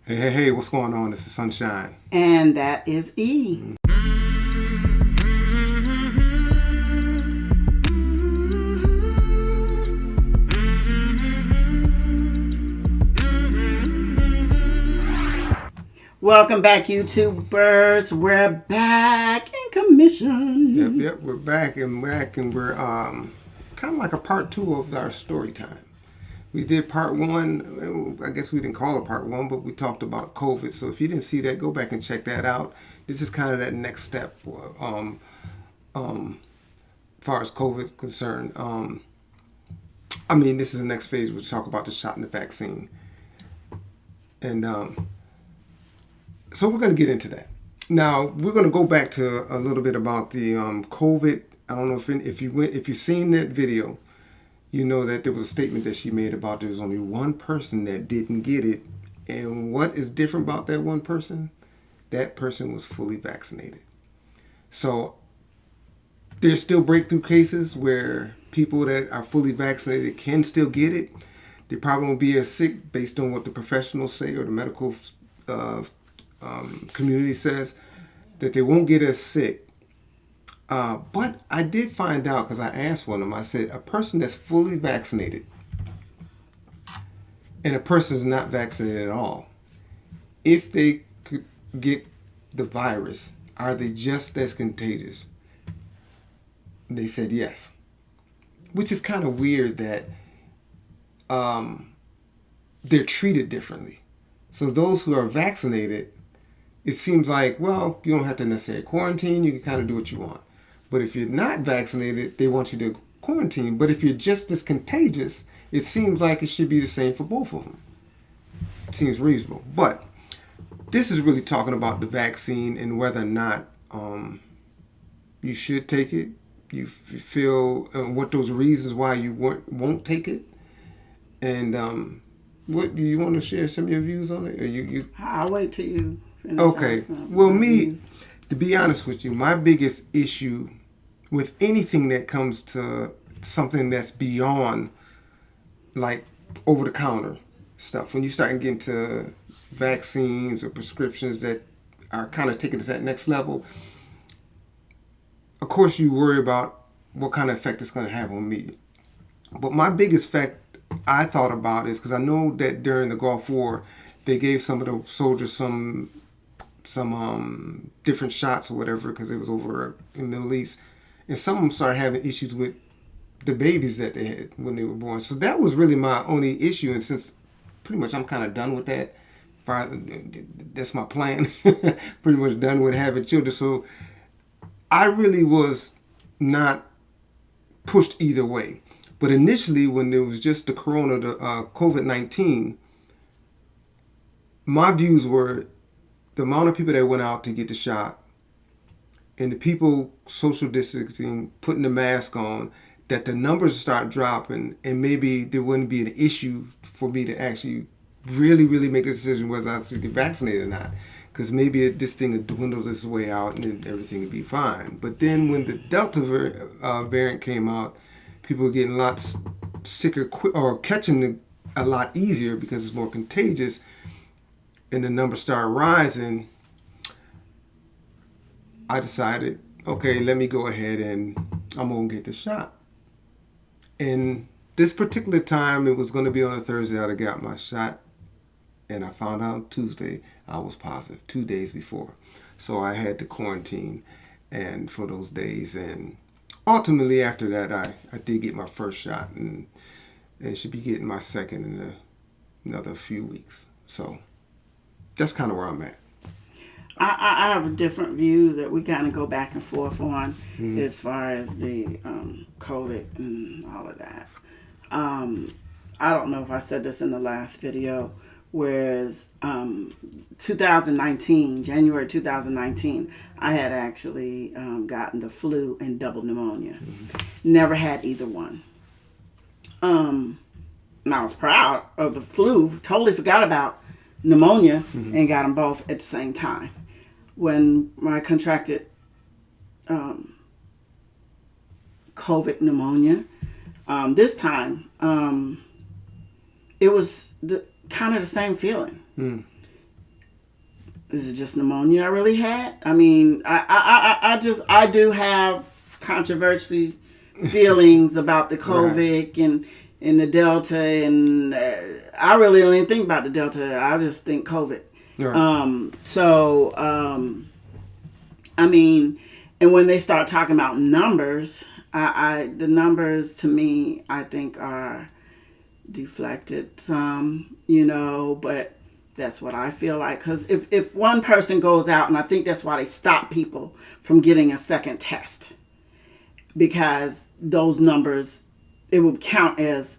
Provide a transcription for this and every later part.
Hey, what's going on? This is Sunshine. And that is E. Welcome back, YouTubers. We're back in commission. Yep, we're back and we're kind of like a part two of our story time. We did part one. I guess we didn't call it part one, but we talked about COVID. So if you didn't see that, go back and check that out. This is kind of that next step for far as COVID is concerned. This is the next phase. We'll talk about the shot and the vaccine, and so we're going to get into that. Now we're going to go back to a little bit about the COVID. I don't know if you've seen that video, you know that there was a statement that she made about there was only one person that didn't get it, and what is different about that one person? That person was fully vaccinated. So there's still breakthrough cases where people that are fully vaccinated can still get it. They probably won't be as sick based on what the professionals say or the medical community says, that they won't get as sick. But I did find out, because I asked one of them, I said, a person that's fully vaccinated and a person is not vaccinated at all, if they could get the virus, are they just as contagious? They said yes. Which is kind of weird that they're treated differently. So those who are vaccinated, it seems like, well, you don't have to necessarily quarantine. You can kind of do what you want. But if you're not vaccinated, they want you to quarantine. But if you're just as contagious, it seems like it should be the same for both of them. It seems reasonable. But this is really talking about the vaccine and whether or not you should take it. You feel what those reasons why you won't take it. And what do you want to share some of your views on it? Or you? I'll wait till you finish. Okay. Well, to be honest with you, my biggest issue with anything that comes to something that's beyond like over-the-counter stuff, when you start getting to vaccines or prescriptions that are kind of taking it to that next level, of course you worry about what kind of effect it's going to have on me. But my biggest effect I thought about is, because I know that during the Gulf War, they gave some of the soldiers some different shots or whatever, because it was over in the Middle East, and some of them started having issues with the babies that they had when they were born. So that was really my only issue, and since pretty much I'm kind of done with that, that's my plan. Pretty much done with having children. So I really was not pushed either way. But initially, when there was just the COVID-19, my views were the amount of people that went out to get the shot and the people social distancing, putting the mask on, that the numbers start dropping, and maybe there wouldn't be an issue for me to actually really, really make the decision whether I should get vaccinated or not. Because maybe this thing would dwindle its way out and then everything would be fine. But then when the Delta variant came out, people were getting a lot sicker or catching it a lot easier because it's more contagious, and the numbers started rising. I decided, okay, let me go ahead and I'm going to get the shot. And this particular time, it was going to be on a Thursday. I got my shot, and I found out Tuesday I was positive 2 days before. So I had to quarantine and for those days. And ultimately, after that, I did get my first shot, and should be getting my second in another few weeks. So that's kind of where I'm at. I have a different view that we kind of go back and forth on as far as the COVID and all of that. I don't know if I said this in the last video, whereas 2019, January 2019, I had actually gotten the flu and double pneumonia. Never had either one. And I was proud of the flu, totally forgot about pneumonia, and got them both at the same time. When I contracted COVID pneumonia, this time it was kind of the same feeling. is it just pneumonia I really had? I mean, I do have controversial feelings about the Right. COVID and the Delta, and I really don't even think about the Delta. I just think COVID. Right. I mean, and when they start talking about numbers, the numbers to me, I think are deflected some, but that's what I feel like. Because if one person goes out, and I think that's why they stop people from getting a second test, because those numbers, it would count as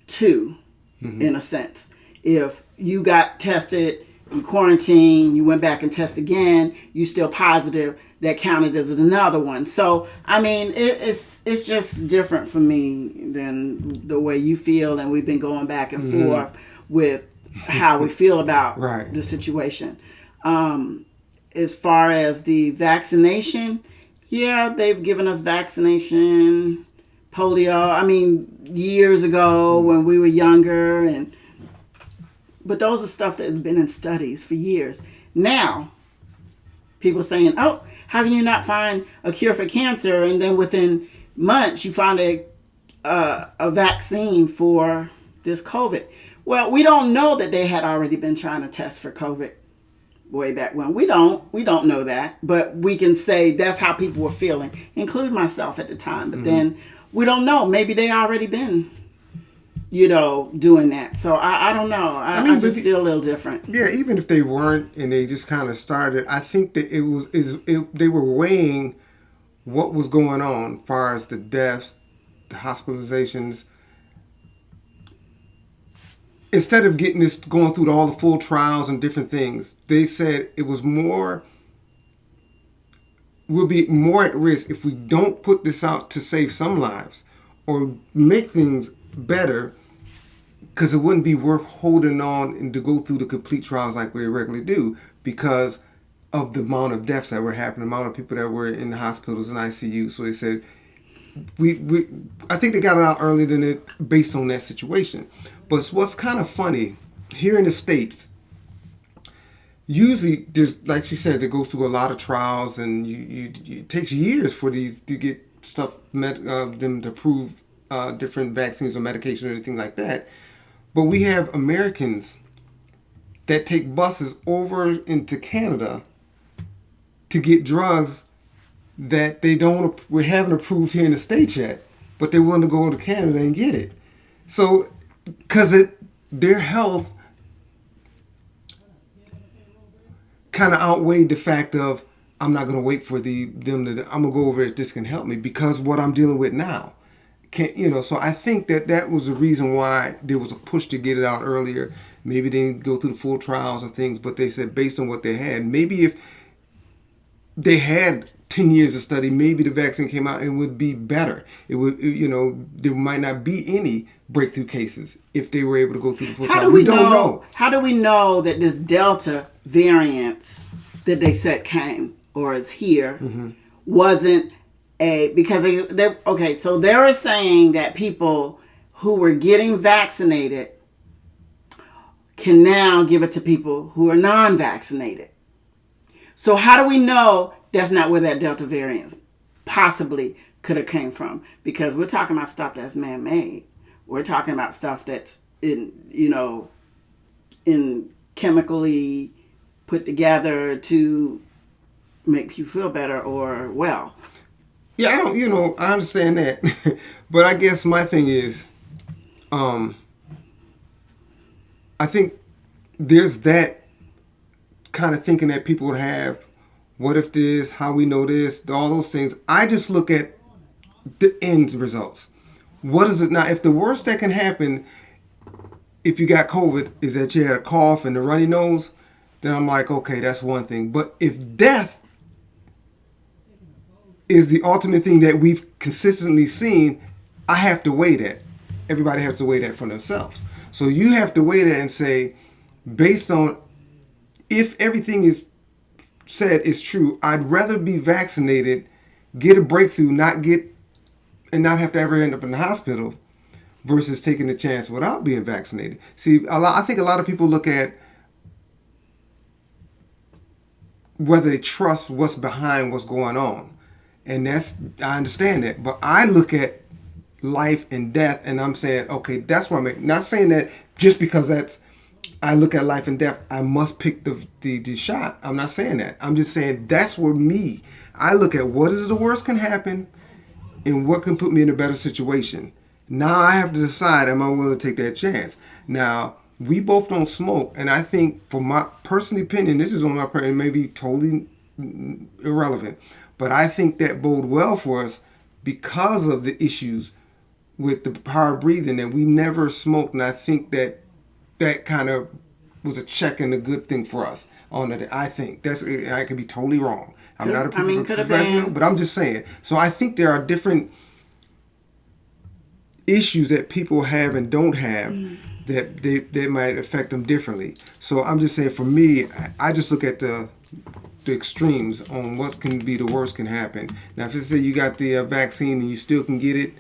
two, in a sense. If you got tested, you quarantined, you went back and tested again, you still positive, that counted as another one. So I mean, it's just different for me than the way you feel, and we've been going back and forth with how we feel about Right. the situation. As far as the vaccination, yeah, they've given us vaccination, polio. I mean, years ago when we were younger, but those are stuff that has been in studies for years. Now, people saying, "Oh, how can you not find a cure for cancer?" And then within months, you find a vaccine for this COVID. Well, we don't know that they had already been trying to test for COVID way back when. We don't know that, but we can say that's how people were feeling, include myself at the time. But then we don't know. Maybe they already been, doing that. So I don't know. I just feel a little different. Yeah, even if they weren't and they just kind of started, I think that they were weighing what was going on as far as the deaths, the hospitalizations. Instead of going through all the full trials and different things, they said it was we'll be more at risk if we don't put this out to save some lives or make things better, because it wouldn't be worth holding on and to go through the complete trials like we regularly do, because of the amount of deaths that were happening, the amount of people that were in the hospitals and ICU. So they said, I think they got it out earlier than it based on that situation. But what's kind of funny, here in the States, usually there's, like she says, it goes through a lot of trials, and it takes years for these to get stuff, them to prove different vaccines or medication or anything like that. But we have Americans that take buses over into Canada to get drugs that we haven't approved here in the States yet, but they want to go to Canada and get it. So, because their health kind of outweighed the fact of, I'm not going to wait for I'm going to go over if this can help me, because what I'm dealing with now. So I think that was the reason why there was a push to get it out earlier. Maybe they didn't go through the full trials and things, but they said based on what they had, maybe if they had 10 years of study, maybe the vaccine came out and would be better. It would, there might not be any breakthrough cases if they were able to go through the full trial. We don't know. How do we know that this Delta variant that they said came or is here wasn't because so they're saying that people who were getting vaccinated can now give it to people who are non-vaccinated. So how do we know that's not where that Delta variant possibly could have came from? Because we're talking about stuff that's man-made. We're talking about stuff that's in chemically put together to make you feel better or well. Yeah, I understand that. But I guess my thing is, I think there's that kind of thinking that people would have. What if this? How we know this? All those things. I just look at the end results. What is it now? If the worst that can happen, if you got COVID, is that you had a cough and a runny nose, then I'm like, okay, that's one thing. But if death is the ultimate thing that we've consistently seen, I have to weigh that. Everybody has to weigh that for themselves. So you have to weigh that and say, based on if everything is said is true, I'd rather be vaccinated, get a breakthrough, not have to ever end up in the hospital, versus taking the chance without being vaccinated. See, I think a lot of people look at whether they trust what's behind what's going on. And I understand that. But I look at life and death, and I'm saying, okay, that's what I'm not saying that just because I look at life and death, I must pick the shot. I'm not saying that. I'm just saying that's where I look at what is the worst can happen and what can put me in a better situation. Now I have to decide, am I willing to take that chance? Now, we both don't smoke, and I think, for my personal opinion, this is on my part, it may be totally irrelevant, but I think that bode well for us because of the issues with the power of breathing, that we never smoked, and I think that kind of was a check and a good thing for us on it. I think I could be totally wrong. I'm not a professional, but I'm just saying. So I think there are different issues that people have and don't have that they might affect them differently. So I'm just saying, for me, I just look at the extremes on what can be the worst can happen. Now, if you say you got the vaccine and you still can get it,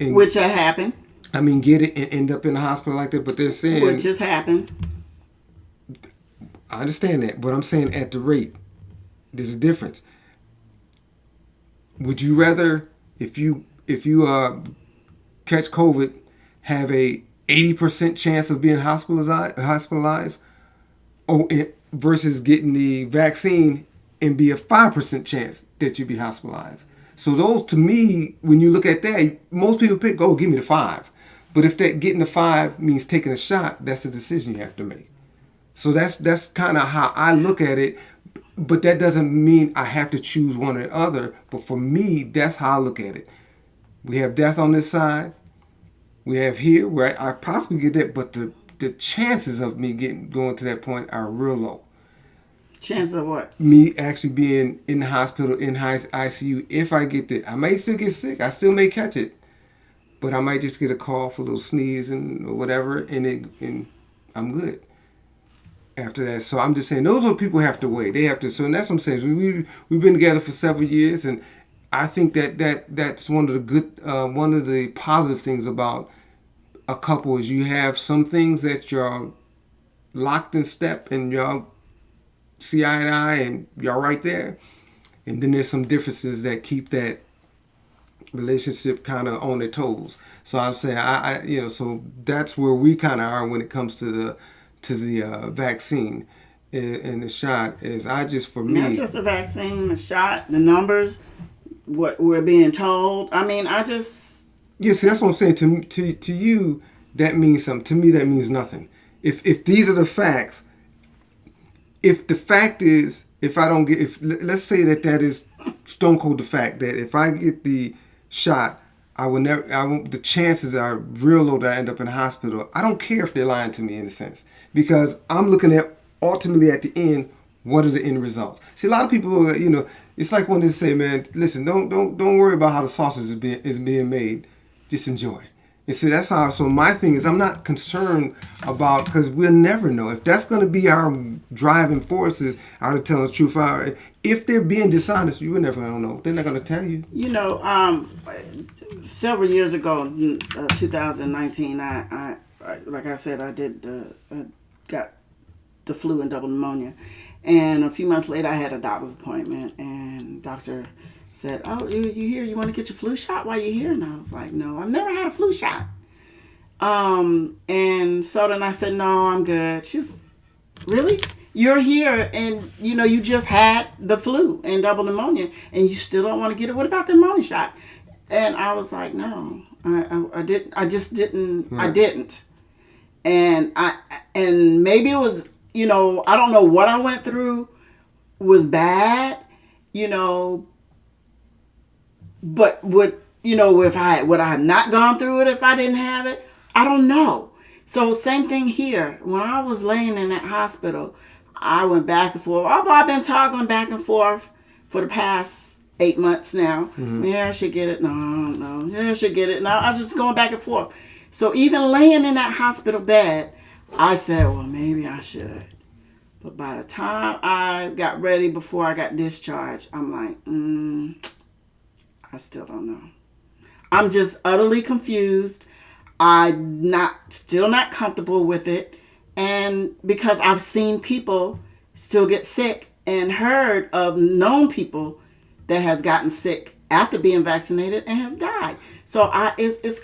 which had happened. I mean, get it and end up in the hospital like that, but they're saying... Which has happened. I understand that, but I'm saying at the rate, there's a difference. Would you rather, if you catch COVID, have a 80% chance of being hospitalized, versus getting the vaccine and be a 5% chance that you'd be hospitalized? So those, to me, when you look at that, most people pick, oh, give me the 5. But if that getting the 5 means taking a shot, that's a decision you have to make. So that's kind of how I look at it. But that doesn't mean I have to choose one or the other. But for me, that's how I look at it. We have death on this side. We have here where I possibly get that, but the chances of me going to that point are real low. Chances of what? Me actually being in the hospital, in ICU, if I get that. I may still get sick. I still may catch it. But I might just get a cough, a little sneeze, or whatever, and I'm good after that. So I'm just saying, those are what people have to weigh. They have to. So that's what I'm saying. We've been together for several years, and I think that's one of the positive things about a couple is you have some things that you're locked in step and y'all see eye to eye and y'all right there, and then there's some differences that keep that relationship kind of on their toes. So I'm saying so that's where we kind of are when it comes to the vaccine and the shot. Is for me, not just the vaccine, the shot, the numbers, what we're being told. I mean, see, that's what I'm saying. To you, that means something. To me, that means nothing. If these are the facts, if the fact is, let's say that is stone cold the fact that if I get the shot, the chances are real low that I end up in the hospital. I don't care if they're lying to me in a sense, because I'm looking at ultimately at the end, what are the end results? See, a lot of people, it's like when they say, man, listen, don't worry about how the sausage is being made, just enjoy. And see, that's how. So my thing is, I'm not concerned about, because we'll never know if that's going to be our driving forces out of telling the truth. If they're being dishonest, you will never know. They're not going to tell you. Several years ago, 2019, I like I said, I got the flu and double pneumonia, and a few months later, I had a doctor's appointment, and doctor said, "Oh, you here? You want to get your flu shot while you're here?" And I was like, "No, I've never had a flu shot." And so then I said, "No, I'm good." She was, "Really? You're here, and you just had the flu and double pneumonia, and you still don't want to get it? What about the pneumonia shot?" And I was like, "No, I didn't. I just didn't. Right. I didn't." And maybe it was, I don't know what I went through was bad, but would I have not gone through it if I didn't have it? I don't know. So same thing here. When I was laying in that hospital, I went back and forth. Although I've been toggling back and forth for the past 8 months now. Mm-hmm. Yeah, I should get it. No. Yeah, I should get it. No, I was just going back and forth. So even laying in that hospital bed, I said, well, maybe I should. But by the time I got ready before I got discharged, I'm like, I still don't know. I'm just utterly confused. I'm still not comfortable with it. And because I've seen people still get sick and heard of known people that has gotten sick after being vaccinated and has died. So it's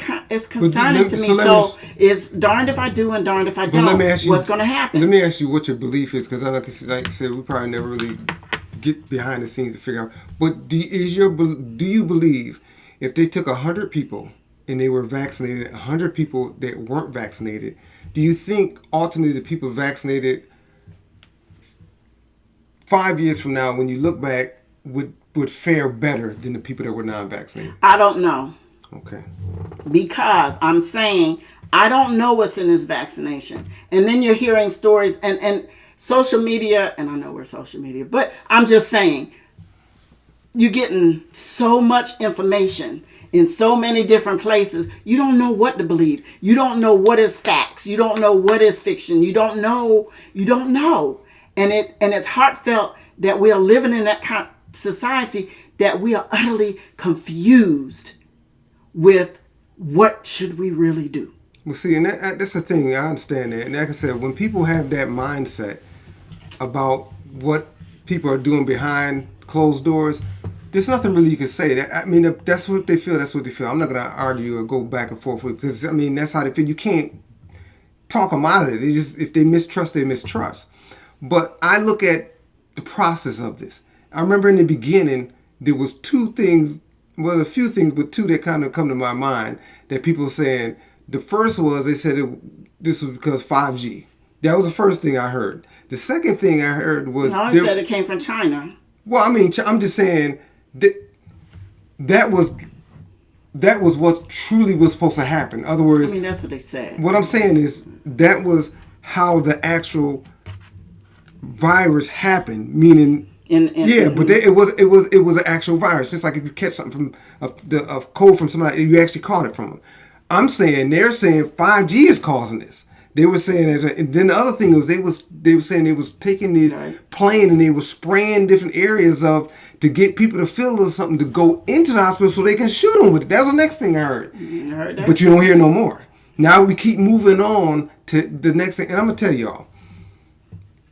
concerning to me. So it's darned if I do and darned if I don't. Let me ask you, what's going to happen? Let me ask you what your belief is, because like I said, we probably never really get behind the scenes to figure out. But do you believe if they took 100 people and they were vaccinated, 100 people that weren't vaccinated, do you think ultimately the people vaccinated 5 years from now, when you look back, would fare better than the people that were non-vaccinated? I don't know. Okay. Because I'm saying I don't know what's in this vaccination. And then you're hearing stories and social media, and I know we're social media, but I'm just saying you're getting so much information in so many different places. You don't know what to believe. You don't know what is facts. You don't know what is fiction. You don't know. And it's heartfelt that we are living in that kind of society that we are utterly confused with what should we really do. Well, see, and that's the thing. I understand that. And like I said, when people have that mindset about what people are doing behind closed doors, there's nothing really you can say. I mean, if that's what they feel. That's what they feel. I'm not going to argue or go back and forth with, because I mean that's how they feel. You can't talk them out of it. It's just, if they mistrust, they mistrust. But I look at the process of this. I remember in the beginning there was two things. Well, a few things, but two that kind of come to my mind that people were saying. The first was they said this was because 5G. That was the first thing I heard. The second thing I heard was... No, I said it came from China. Well, I mean, I'm just saying that was what truly was supposed to happen. In other words... I mean, that's what they said. What I'm saying is that was how the actual virus happened, meaning... But it was an actual virus. Just like if you catch something from a cold from somebody, you actually caught it from them. They're saying 5G is causing this. They were saying that, and then the other thing was they were saying they was taking these plane and they were spraying different areas to get people to feel a little something to go into the hospital so they can shoot them with it. That was the next thing I heard. I heard that. But you don't hear no more. Now we keep moving on to the next thing, and I'm gonna tell y'all.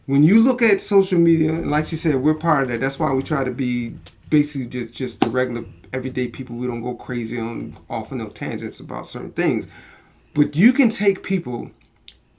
When you look at social media, and like she said, we're part of that. That's why we try to be basically just the regular, everyday people. We don't go crazy off on no tangents about certain things. But you can take people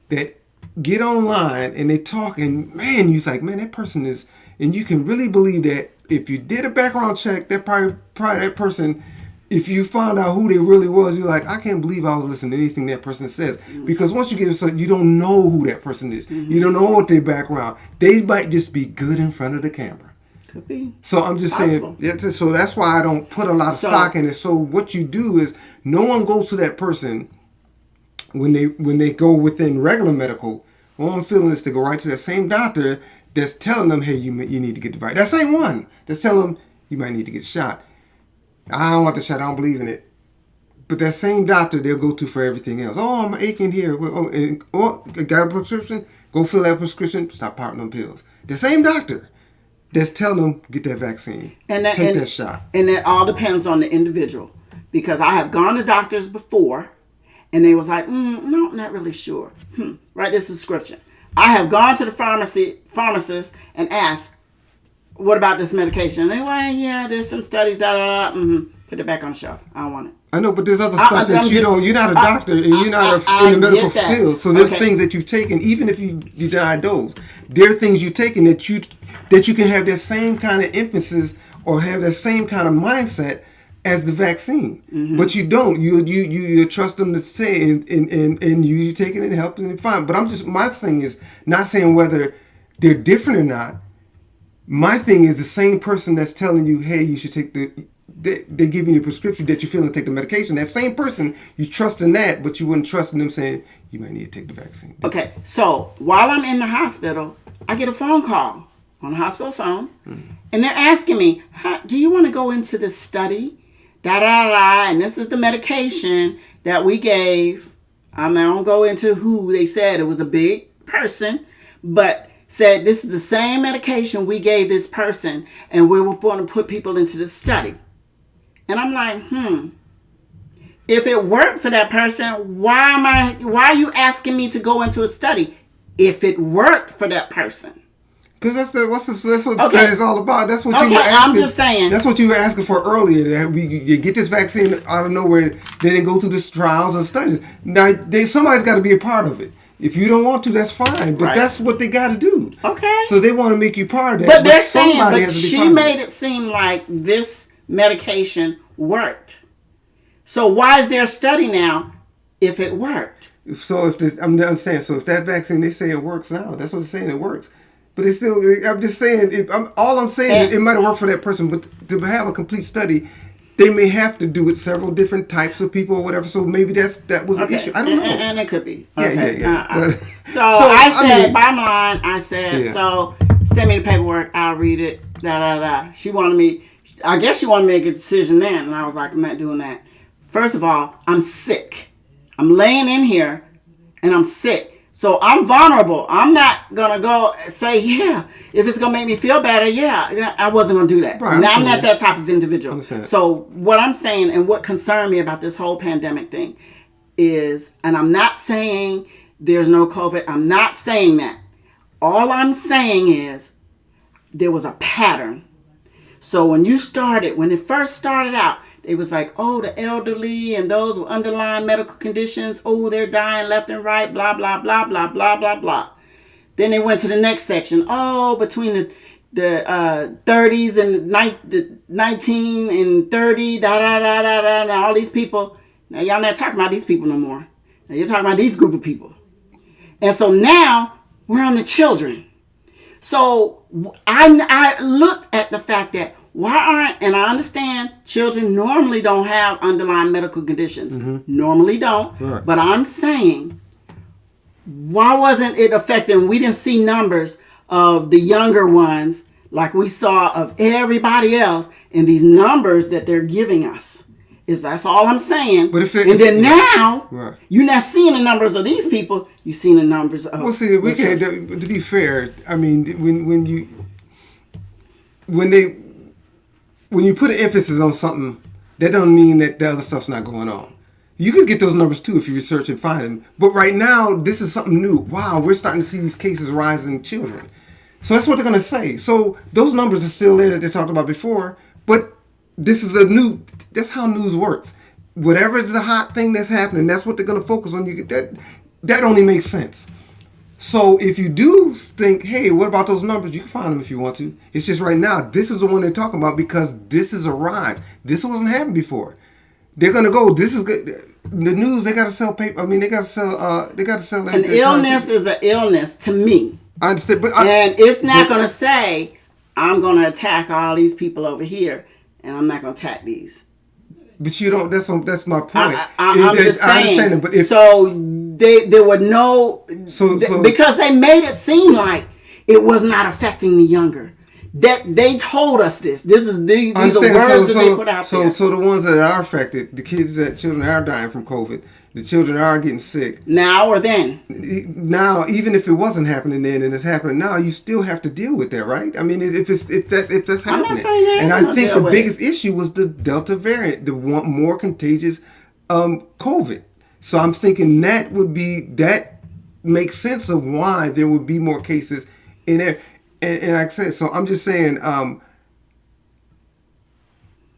that get online and they talk, and man, you're like, man, that person is, and you can really believe that if you did a background check, that probably that person, if you found out who they really was, you're like, I can't believe I was listening to anything that person says. Because once you get so you don't know who that person is. You don't know what their background. They might just be good in front of the camera. Could be. So I'm just saying, so that's why I don't put a lot of stock in it. So what you do is no one goes to that person when they go within regular medical. All I'm feeling is to go right to that same doctor that's telling them, hey, you need to get the virus. That same one that's telling them you might need to get shot. I don't want the shot. I don't believe in it. But that same doctor they'll go to for everything else. Oh, I'm aching here. Got a prescription? Go fill that prescription. Stop popping them pills. The same doctor that's telling them get that vaccine. Take that shot. And that all depends on the individual. Because I have gone to doctors before and they was like, no, not really sure. Write this prescription. I have gone to the pharmacist and asked, what about this medication? And they went, yeah, there's some studies, Put it back on the shelf. I don't want it. I know, but there's other stuff that you're not a doctor and you're not in the medical field. So there's things that you've taken, even if you deny those, there are things you've taken that you can have that same kind of emphasis or have that same kind of mindset as the vaccine. But you don't. You trust them to say and you take it and help them and fine. But my thing is not saying whether they're different or not. My thing is the same person that's telling you, hey, you should take they're giving you a prescription that you feel to take the medication. That same person, you trust in that, but you wouldn't trust in them saying, you might need to take the vaccine. Okay, so while I'm in the hospital, I get a phone call on the hospital phone, and they're asking me, do you want to go into this study? And this is the medication that we gave. I don't go into who they said. It was a big person, but said this is the same medication we gave this person and we were going to put people into the study. And I'm like, if it worked for that person, why are you asking me to go into a study if it worked for that person? Because that's what Okay. study is all about. That's what you Okay, were asking. I'm just saying. That's what you were asking for earlier. That you get this vaccine out of nowhere, they didn't go through the trials and studies. Now somebody's got to be a part of it. If you don't want to, that's fine. But Right. that's what they got to do. Okay. So they want to make you part of that. But they're saying, somebody but has to be she part of made it seem like this medication worked. So why is there a study now if it worked? So I'm saying, so if that vaccine, they say it works now. That's what they're saying, it works. But it's still, I'm just saying, all I'm saying is it might have worked for that person, but to have a complete study, they may have to do with several different types of people or whatever. So maybe that was an issue. I don't know. And it could be. Yeah, Okay. yeah. So I said, mean, bottom line, I said, Yeah. so send me the paperwork. I'll read it. Da da da. She wanted me. I guess she wanted me to make a decision then, and I was like, I'm not doing that. First of all, I'm sick. I'm laying in here, and I'm sick. So I'm vulnerable. I'm not going to go say, yeah, if it's going to make me feel better, yeah. I wasn't going to do that. Right, now, I'm not that type of individual. Understand. So what I'm saying and what concerned me about this whole pandemic thing is, and I'm not saying there's no COVID. I'm not saying that. All I'm saying is there was a pattern. So when it first started out, it was like, oh, the elderly and those with underlying medical conditions, oh, they're dying left and right, blah, blah, blah, blah, blah, blah, blah. Then they went to the next section. Oh, between the 30s and the 19 and 30, da, da, da, da, da. Now all these people, now y'all not talking about these people no more. Now you're talking about these group of people. And so now we're on the children. So I looked at the fact that and I understand children normally don't have underlying medical conditions. Mm-hmm. Normally don't. Right. But I'm saying, why wasn't it affecting? We didn't see numbers of the younger ones like we saw of everybody else in these numbers that they're giving us. That's all I'm saying. But now, right. you're not seeing the numbers of these people. You're seeing the numbers of. Well, see, we can't. To be fair, I mean, when you put an emphasis on something, that don't mean that the other stuff's not going on. You could get those numbers too if you research and find them. But right now, this is something new. Wow, we're starting to see these cases rise in children. So that's what they're going to say. So those numbers are still there that they talked about before. But this is that's how news works. Whatever is the hot thing that's happening, that's what they're going to focus on. That only makes sense. So if you do think, hey, what about those numbers? You can find them if you want to. It's just right now, this is the one they're talking about because this is a rise. This wasn't happening before. They're gonna go. This is good. The news. They gotta sell paper. I mean, they gotta sell. They gotta sell. An illness is an illness to me. I understand, and it's not gonna say I'm gonna attack all these people over here, and I'm not gonna attack these. But you don't. That's my point. I'm just saying. I understand it, but there were no. Because they made it seem like it was not affecting the younger. That they told us this. These are words that they put out there. So the ones that are affected, children are dying from COVID. The children are getting sick. Now or then? Now, even if it wasn't happening then and it's happening now, you still have to deal with that, right? I mean, if that's happening. I'm not saying that. And I think the biggest issue was the Delta variant, the more contagious COVID. So I'm thinking that makes sense of why there would be more cases in there. And like I said, so I'm just saying,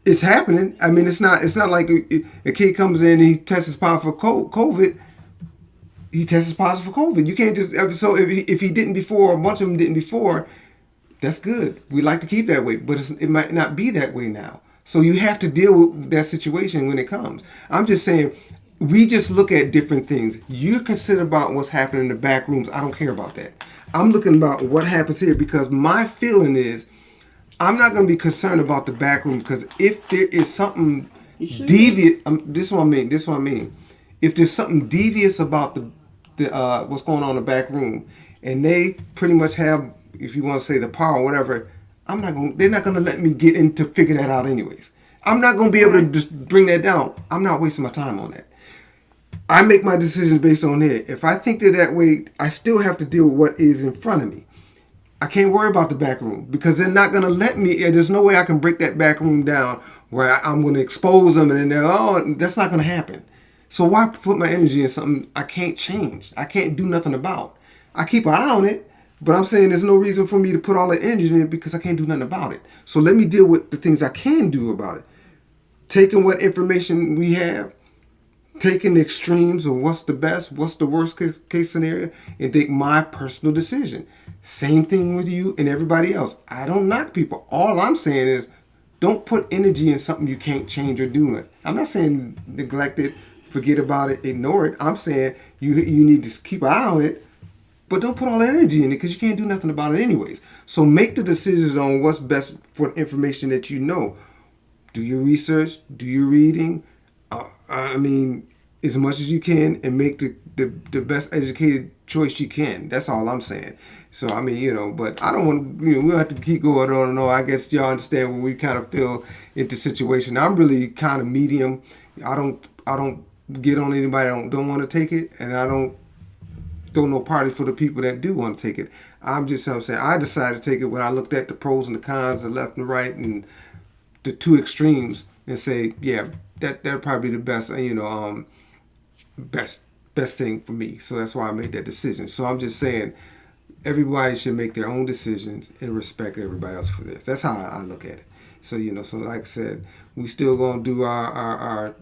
it's happening. I mean, it's not like a kid comes in and he tests positive for COVID. He tests positive for COVID. You can't just, so if he didn't before, a bunch of them didn't before, that's good. We like to keep that way, but it might not be that way now. So you have to deal with that situation when it comes. I'm just saying, we just look at different things. You consider about what's happening in the back rooms. I don't care about that. I'm looking about what happens here because my feeling is I'm not going to be concerned about the back room because if there is something devious, this is what I mean. If there's something devious about the what's going on in the back room, and they pretty much have, if you want to say the power or whatever, they're not going to let me get in to figure that out anyways. I'm not going to be able to just bring that down. I'm not wasting my time on that. I make my decisions based on it. If I think they're that way, I still have to deal with what is in front of me. I can't worry about the back room because they're not going to let me. There's no way I can break that back room down where I'm going to expose them and then that's not going to happen. So why put my energy in something I can't change? I can't do nothing about. I keep an eye on it, But I'm saying there's no reason for me to put all the energy in it because I can't do nothing about it. So let me deal with the things I can do about it. Taking what information we have, taking the extremes of what's the best, what's the worst case scenario, and make my personal decision. Same thing with you and everybody else. I don't knock people. All I'm saying is don't put energy in something you can't change or do it. I'm not saying neglect it, forget about it, ignore it. I'm saying you need to keep an eye on it, but don't put all the energy in it because you can't do nothing about it anyways. So make the decisions on what's best for the information that you know. Do your research, do your reading. I mean, as much as you can, and make the best educated choice you can. That's all I'm saying. So I mean, but I don't want we don't have to keep going on and on. I guess y'all understand when we kind of feel into situation. I'm really kind of medium. I don't get on anybody that don't want to take it, and I don't throw no party for the people that do want to take it. I'm saying I decided to take it when I looked at the pros and the cons, the left and right, and the two extremes, and say, yeah, that'll probably be the best, best thing for me. So that's why I made that decision. So I'm just saying, everybody should make their own decisions and respect everybody else for this. That's how I look at it. So so like I said, we still gonna do our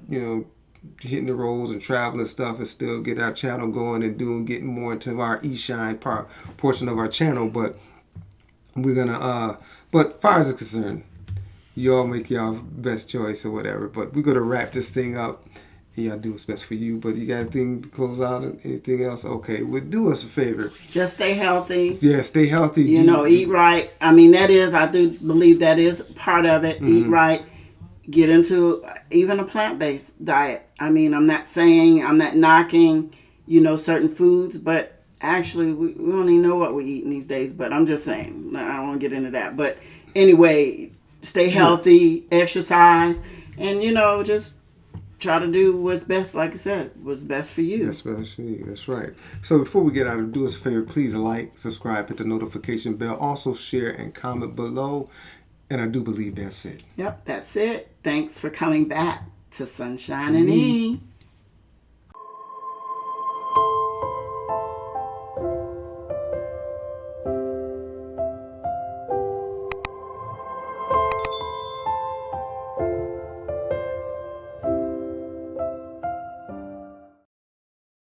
hitting the roads and traveling and stuff, and still get our channel going and getting more into our e-shine portion of our channel. But we're gonna but far as it's concerned, you all make y'all best choice or whatever. But we're gonna wrap this thing up. Y'all do what's best for you. But you got anything to close out? Anything else? Okay, well, do us a favor. Just stay healthy. Yeah, stay healthy. Eat right. I mean, I do believe that is part of it. Mm-hmm. Eat right. Get into even a plant-based diet. I mean, I'm not knocking, certain foods, but actually we don't even know what we eat in these days. But I'm just saying, I don't want to get into that. But anyway, stay healthy, exercise, and just try to do what's best. Like I said, what's best for you. That's best for you. That's right. So before we get out of, do us a favor, please like, subscribe, hit the notification bell, also share and comment below. And I do believe that's it. Yep, that's it. Thanks for coming back to Sunshine and E.